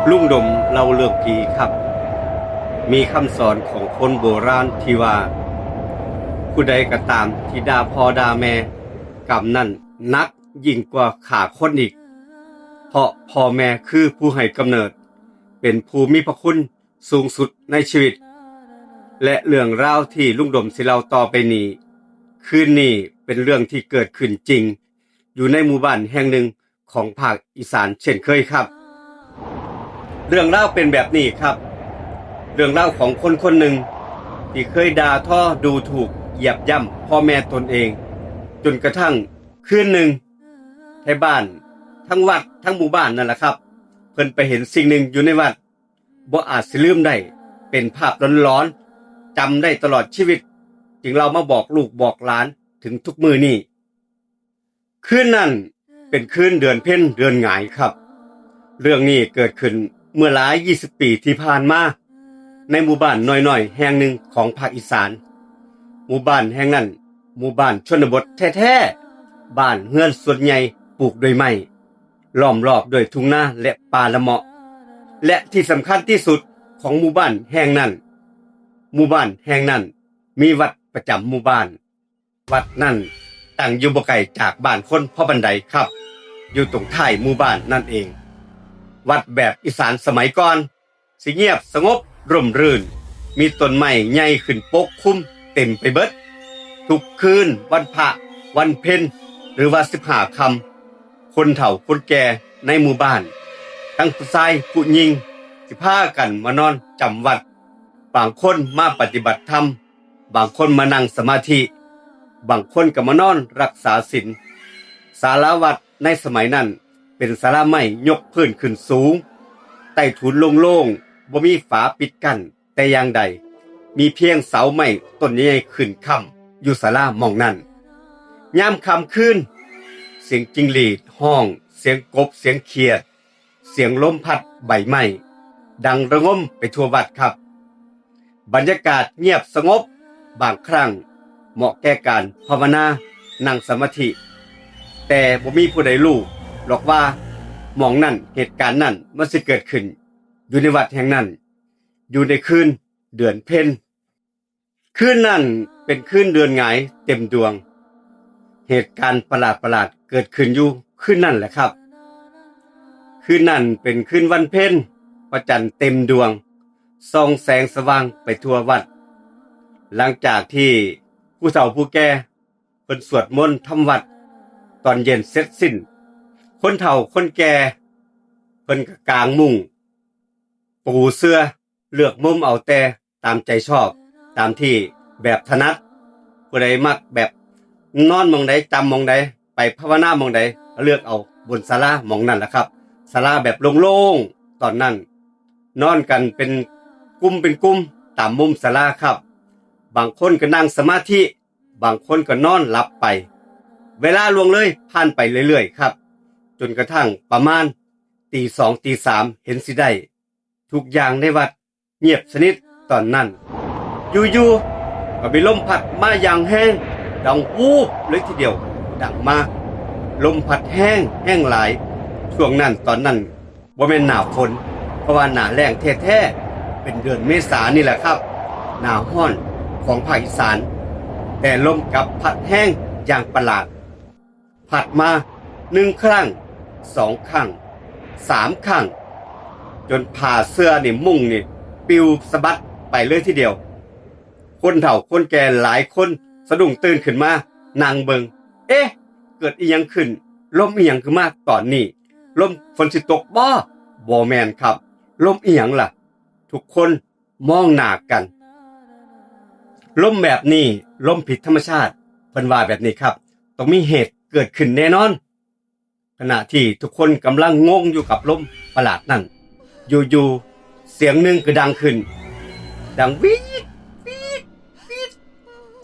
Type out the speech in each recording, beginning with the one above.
ลุงดมเล่าเรื่องผีครับ มีคำสอนของคนโบราณที่ว่าผู้ใดก็ตามที่ด่าพ่อด่าแม่กรรมนั่นนักยิ่งกว่าฆ่าคนอีก เพราะพ่อแม่คือผู้ให้กำเนิด เป็นผู้มีพระคุณสูงสุดในชีวิต และเรื่องราวที่ลุงดมสิเล่าต่อไปนี้คืนนี้เป็นเรื่องที่เกิดขึ้นจริง อยู่ในหมู่บ้านแห่งหนึ่งของภาคอีสานเช่นเคยครับ เรื่องเล่าเป็นแบบนี้ครับ เรื่องเล่าของคนคนหนึ่งที่เคยด่าท่อดูถูกเหยียบย่ำพ่อแม่ตนเองจนกระทั่งคืนหนึ่งไทบ้านทั้งวัดทั้งหมู่บ้านนั่นแหละครับเพิ่นไปเห็นสิ่งหนึ่งอยู่ในวัดบ่อาจสิลืมได้เป็นภาพร้อนๆจำได้ตลอดชีวิตจึงเรามาบอกลูกบอกหลานถึงทุกมือนี้คืนนั้นเป็นคืนเดือนเพ็ญเดือนหงายครับเรื่องนี้เกิดขึ้นเมื่อหลาย20ปีที่ผ่านมาในหมู่บ้านน้อยๆแห่งหนึ่งของภาคอีสานหมู่บ้านแห่งนั้นหมู่บ้านชนบทแท้ๆบ้านเรือนส่วนใหญ่ปลูกด้วยไม้ล้อมรอบด้วยทุ่งนาและป่าละเมาะและที่สำคัญที่สุดของหมู่บ้านแห่งนั้นมีวัดประจำหมู่บ้านวัดนั้นตั้งอยู่บ่ไกลจากบ้านคนพอบันไดครับอยู่ตรงท้ายหมู่บ้านนั่นเองวัดแบบอีสานสมัยก่อนสิเงียบสงบร่มรื่นมีต้นไม้ใหญ่ขึ้นปกคลุมเต็มไปเบิดทุกคืนวันพระวันเพ็ญหรือว่า15ค่ำคนเฒ่าคนแก่ในหมู่บ้านทั้งผู้ชายผู้หญิงสิพากันมานอนจำวัดบางคนมาปฏิบัติธรรมบางคนมานั่งสมาธิบางคนก็มานอนรักษาศีลศาลาวัดในสมัยนั้นเป็นศาลาไม้ยกพื้นขึ้นสูงใต้ถุนโล่งๆบ่มีฝาปิดกั้นแต่อย่างใดมีเพียงเสาไม้ต้นใหญ่ขึ้นค้ำอยู่ศาลาหม้องนั้นยามค่ำคืนเสียงจิ้งหรีดห้องเสียงกบเสียงเขียดเสียงลมพัดใบไม้ดังระงมไปทั่ววัดครับบรรยากาศเงียบสงบบางครั้งเหมาะแก่การภาวนานั่งสมาธิแต่บ่มีผู้ใดรู้หรอกว่าหม้องนั้นเหตุการณ์นั้นมันสิเกิดขึ้นอยู่ในวัดแห่งนั้นอยู่ในคืนเดือนเพ็ญคืนนั้นเป็นคืนเดือนหงายเต็มดวงเหตุการณ์ประหลาดเกิดขึ้นอยู่คืนนั้นแหละครับคืนนั้นเป็นคืนวันเพ็ญพระจันทร์เต็มดวงส่องแสงสว่างไปทั่ววัดหลังจากที่ผู้เฒ่าผู้แก่เพิ่นสวดมนต์ทำวัดตอนเย็นเสร็จสิ้นคนเฒ่าคนแก่เพิ่นก็กางมุ้งปูเสื่อเลือกมุมเอาแต่ตามใจชอบตามที่แบบถนัดผู้ใดมักแบบนอนหม้องใดจำหม้องใดไปภาวนาหม้องใดเลือกเอาบนศาลาหม้องนั้นแหละครับศาลาแบบโล่งๆตอนนั้นนอนกันเป็นกลุ่มตามมุมศาลาครับบางคนก็นั่งสมาธิบางคนก็นอนหลับไปเวลาล่วงเลยผ่านไปเรื่อยๆครับจนกระทั่งประมาณตีสองตีสามเห็นสิได้ทุกอย่างในวัดเงียบสนิทตอนนั้นอยู่ๆก็มีลมพัดมาอย่างแห้งดังวูบเลยทีเดียวดังมาลมพัดแห้งหลายช่วงนั้นตอนนั้นบ่แม่นหน้าฝนเพราะว่าหน้าแล้งแท้ๆเป็นเดือนเมษายนนี่แหละครับหน้าร้อนของภาคอีสานแต่ลมกลับพัดแห้งอย่างประหลาดพัดมา1ครั้ง2ครั้ง3ครั้งจนผ่าเสื้อนี่มุ้งนี่ปิวสะบัดไปเลยทีเดียวคนเฒ่าคนแก่หลายคนสะดุ้งตื่นขึ้นมานั่งเบิงเอ๊ะเกิดอีหยังขึ้นลมอีหยังขึ้นมาตอนนี้ลมฝนสิตกบ่แม่นครับลมอีหยังล่ะทุกคนมองหน้ากันลมแบบนี้ลมผิดธรรมชาติเพิ่นว่าแบบนี้ครับต้องมีเหตุเกิดขึ้นแน่นอนขณะที่ทุกคนกำลังงงอยู่กับลมประหลาดนั้นอยู่ๆเสียงหนึ่งก็ดังขึ้นดังวีด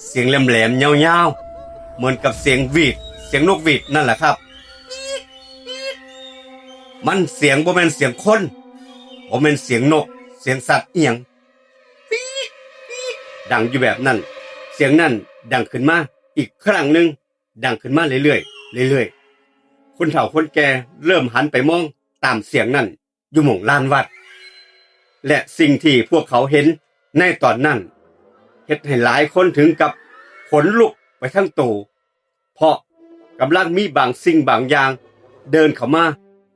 เสียงแหลมๆยาวๆเหมือนกับเสียงหวีดเสียงนกหวีดนั่นแหละครับมันเสียงบ่แม่นเสียงคนบ่แม่นเสียงนกเสียงสัตว์อีหยังดังอยู่แบบนั้นเสียงนั้นดังขึ้นมาอีกครั้งหนึ่งดังขึ้นมาเรื่อยๆคนเฒ่าคนแก่เริ่มหันไปมองตามเสียงนั้น อยู่หม่องลานวัดและสิ่งที่พวกเขาเห็นในตอนนั้นเฮ็ดให้หลายคนถึงกับขนลุกไปทั้งตัวเพราะกำลังมีบางสิ่งบางอย่างเดินเข้ามา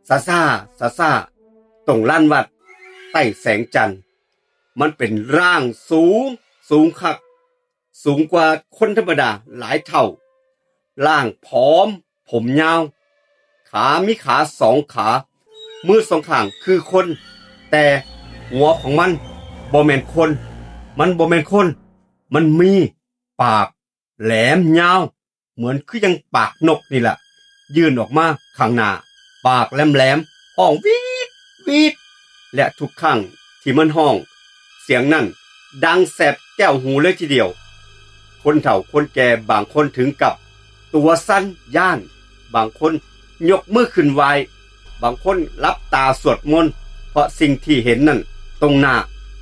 ซ่าตรงลานวัดใต้แสงจันทร์มันเป็นร่างสูงคักสูงกว่าคนธรรมดาหลายเท่าร่างผอมผมยาวมีขาสองขามือสองข้างคือคนแต่หัวของมันบ่แม่นคนมันมีปากแหลมยาวเหมือนคือยังปากนกนี่แหละยื่นออกมาข้างหน้าปากแหลมห้องวีดและทุกครั้งที่มันห้องเสียงนั่นดังแสบแก้วหูเลยทีเดียวคนเฒ่าคนแก่บางคนถึงกับตัวสั้นย่านบางคนยกมือขึ้นไหวบางคนลับตาสวดมนต์เพราะสิ่งที่เห็นนั่นตรงหน้า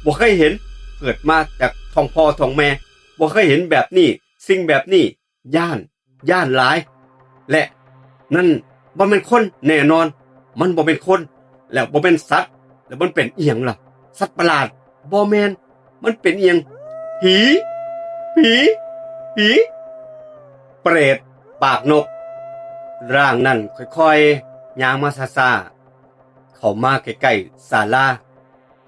บ่เคยเห็นเกิดมาจากท้องพ่อท้องแม่บ่เคยเห็นแบบนี้สิ่งแบบนี้ย่านหลายและนั่นบ่เป็นคนแน่นอนมันบ่เป็นคนแล้วบ่เป็นสัตว์แล้วมันเป็นอีหยังล่ะสัตว์ประหลาดบ่แม่นมันเป็นอีหยังผีเปรตปากนกร่างนั่นค่อยๆย่างมาซ่าๆเข้ามาใกล้ๆศาลา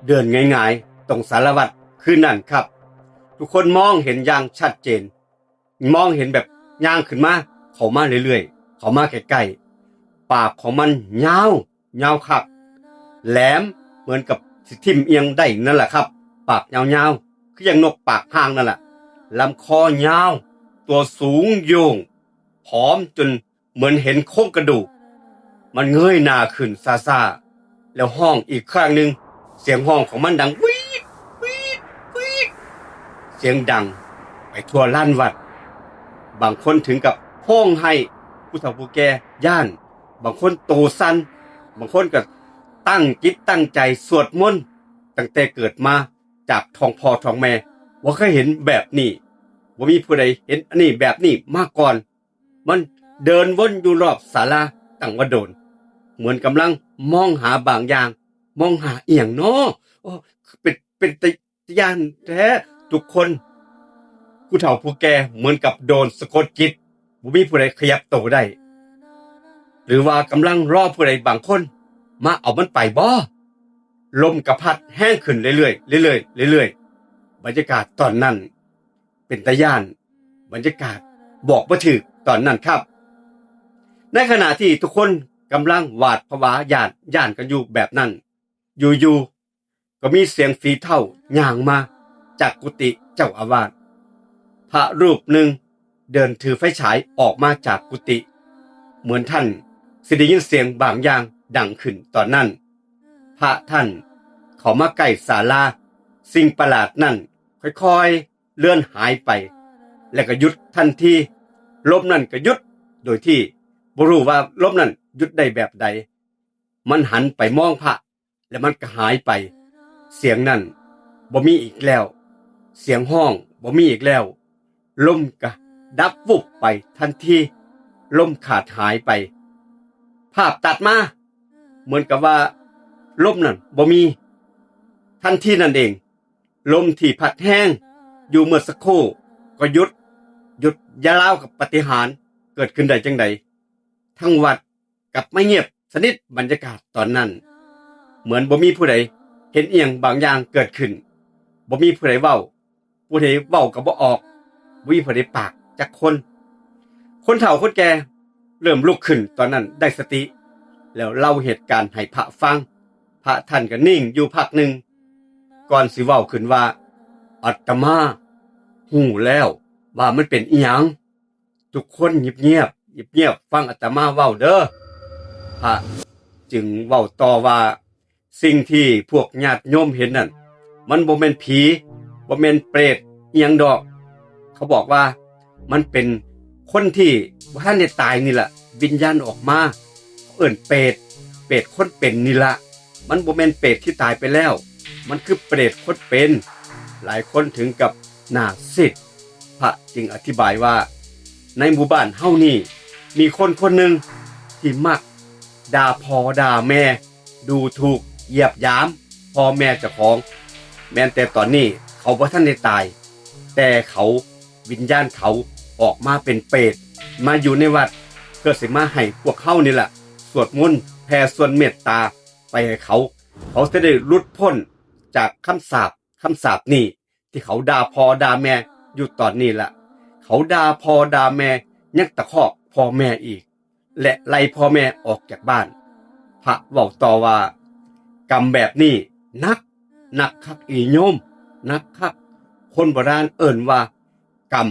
เดินง่ายๆตรงสารวัตรคือนั่นครับทุกคนมองเห็นอย่างชัดเจนมองเห็นแบบย่างขึ้นมาเข้ามาเรื่อยๆเข้ามาใกล้ๆปากของมันยาวคักแหลมเหมือนกับสิทิ่มเอียงได้นั่นแหละครับปากยาวๆคืออย่างนกปากพางนั่นแหละลำคอยาวตัวสูงโยงผอมจนเหมือนเห็นโครงกระดูกมันเงยหน้าขึ้นซ่าๆแล้วห้องอีกครั้งหนึ่งเสียงห้องของมันดังวีดเสียงดังไปทั่วลานวัดบางคนถึงกับห้องให้ผู้เฒ่าผู้แก่ย่านบางคนโตสั่นบางคนก็ตั้งจิตตั้งใจสวดมนต์ตั้งแต่เกิดมาจากท้องพ่อท้องแม่บ่เคยเห็นแบบนี้บ่มีผู้ใดเห็นอันนี้แบบนี้มาก่อนมันเดินวนอยู่รอบศาลาตั้งว่าโดนเหมือนกำลังมองหาบางอย่างมองหาอีหยังน้อเป็นตะย่านแท้ทุกคนผู้เฒ่าผู้แก่เหมือนกับโดนสะกดจิตบ่มีผู้ใดขยับตัวได้หรือว่ากำลังรอผู้ใดบางคนมาเอามันไปบ่ลมกระพัดแห้งขึ้นเรื่อยบรรยากาศตอนนั้นเป็นตะย่านบรรยากาศบอกบ่ถูกตอนนั้นครับในขณะที่ทุกคนกำลังหวาดผวาย่านกันอยู่แบบนั้นอยู่ก็มีเสียงฝีเท้าย่างมาจากกุฏิเจ้าอาวาสพระรูปหนึ่งเดินถือไฟฉายออกมาจากกุฏิเหมือนท่านสิได้ยินเสียงบางอย่างดังขึ้นตอนนั้นพระท่านเข้ามาใกล้ศาลาสิ่งประหลาดนั่นค่อยๆเลื่อนหายไปและก็หยุดทันทีลมนั่นก็หยุดโดยที่บ่รู้ว่าลมนั่นหยุดได้แบบใดมันหันไปมองพระและมันก็หายไปเสียงนั่นบ่มีอีกแล้วเสียงห้องบ่มีอีกแล้วลมก็ดับวุบไปทันทีลมขาดหายไปภาพตัดมาเหมือนกับว่าลมนั่นบ่มีทันทีนั่นเองลมที่พัดแห้งอยู่เมื่อสักครู่ก็หยุดยาลาวกับปาฏิหาริย์เกิดขึ้นได้จังใดทั้งวัดกับไม่เงียบสนิทบรรยากาศตอนนั้นเหมือนบ่มีผู้ใดเห็นเอียงบางอย่างเกิดขึ้นบ่มีผู้ใดเว้าก็บ่ออกบ่มีผู้ใดปากจักคนเฒ่าคนแก่เริ่มลุกขึ้นตอนนั้นได้สติแล้วเล่าเหตุการณ์ให้พระฟังพระท่านก็นิ่งอยู่พักหนึ่งก่อนสิเว้าขึ้นว่าอาตมาหูแล้วว่ามันเป็นอีหยังทุกคนเงียบฟังอาตมาเว้าเด้อพระจึงเว้าต่อว่าสิ่งที่พวกญาติโยมเห็นนั่นมันบ่แม่นผีบ่แม่นเปรตอีหยังดอกเขาบอกว่ามันเป็นคนที่บ่ทันได้ตายนี่ล่ะวิญญาณออกมาเอิ้นเปรตคนเป็นนี่ล่ะมันบ่แม่นเปรตที่ตายไปแล้วมันคือเปรตคนเป็นหลายคนถึงกับหน้าซีดพระจึงอธิบายว่าในหมู่บ้านเฮานี่มีคนหนึ่งที่มักด่าพ่อด่าแม่ดูถูก เหยียบยามพ่อแม่เจ้าของแม้แต่ตอนนี้เขาบ่ทันได้ตายแต่เขาวิญญาณเขาออกมาเป็นเปรตมาอยู่ในวัดเพื่อสิมาให้พวกเขานี่แหละสวดมนต์แผ่ส่วนเมตตาไปให้เขาจะได้หลุดพ้นจากคำสาปนี่ที่เขาด่าพ่อด่าแม่อยู่ตอนนี้ล่ะเขาด่าพ่อด่าแม่ยังตะคอกพ่อแม่อีกและไล่พ่อแม่ออกจากบ้านพระเว้าต่อว่ากรรมแบบนี้นักคักอีโยมนักคักคนโบราณเอิ่นว่ากรรม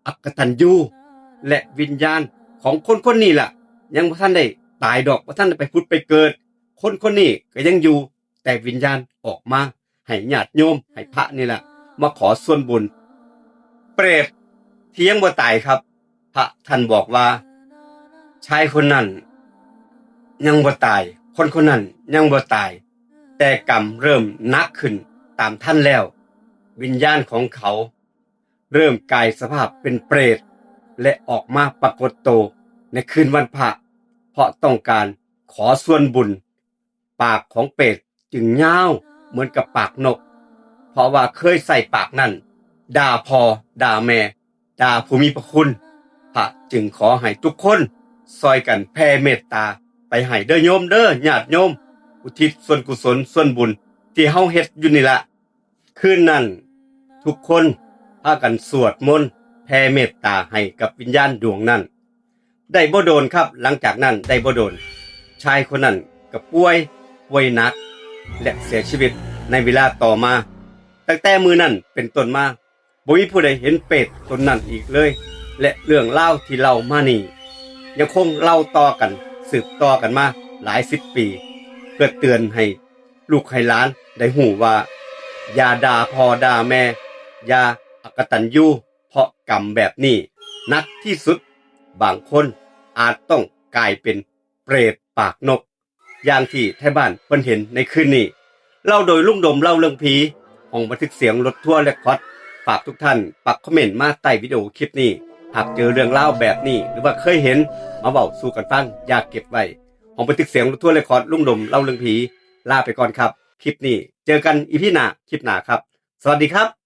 อักตัญญูและวิญญาณของคนนี้ล่ะยังบ่ทันได้ตายดอกบ่ทันได้ไปผุดไปเกิดคนนี้ก็ยังอยู่แต่วิญญาณออกมาให้ญาติโยมให้พระนี่ล่ะมาขอส่วนบุญเปรตที่ยังบ่ตายครับพระท่านบอกว่าชายคนนั้นยังบ่ตายคนนั้นยังบ่ตายแต่กรรมเริ่มหนักขึ้นตามท่านแล้ววิญญาณของเขาเริ่มกลายสภาพเป็นเปรตและออกมาปรากฏตัวในคืนวันพระเพราะต้องการขอส่วนบุญปากของเปรตจึงยาวเหมือนกับปากนกเพราะว่าเคยใส่ปากนั่นด่าพ่อด่าแม่ด่าผู้มีพระคุณพระจึงขอให้ทุกคนซอยกันแผ่เมตตาไปให้เด้อโยมเด้อญาติโยมอุทิศส่วนกุศลส่วนบุญที่เฮาเฮ็ดอยู่นี่ล่ะคืนนั้นทุกคนพากันสวดมนต์แผ่เมตตาให้กับวิญญาณดวงนั้นได้บ่โดนครับหลังจากนั้นได้บ่โดนชายคนนั้นก็ป่วยหนักและเสียชีวิตในเวลาต่อมาตั้งแต่มื้อนั้นเป็นต้นมาบ่มีผู้ใดเห็นเปรตตนนั้นอีกเลยและเรื่องเล่าที่เล่ามานี่ยังคงเล่าต่อกันสืบต่อกันมาหลายสิบปีเพื่อเตือนให้ลูกให้หลานได้หูว่าอย่าด่าพ่อด่าแม่อย่าอกตัญญูเพราะกรรมแบบนี้หนักที่สุดบางคนอาจต้องกลายเป็นเปรตปากนกอย่างที่ไทบ้านเพิ่นเห็นในคืนนี้เล่าโดยลุงดมเล่าเรื่องผีห้องบันทึกเสียงรถทัวร์และคอดฝากทุกท่านปักคอมเมนต์มาใต้วิดีโอคลิปนี้หากเจอเรื่องเล่าแบบนี้หรือว่าเคยเห็นมาเว้าสู่กันฟังอย่าเก็บไว้ห้องบันทึกเสียงรถทัวร์และคอดลุงดมเล่าเรื่องผีลาไปก่อนครับคลิปนี้เจอกันอีพีหน้าคลิปหน้าครับสวัสดีครับ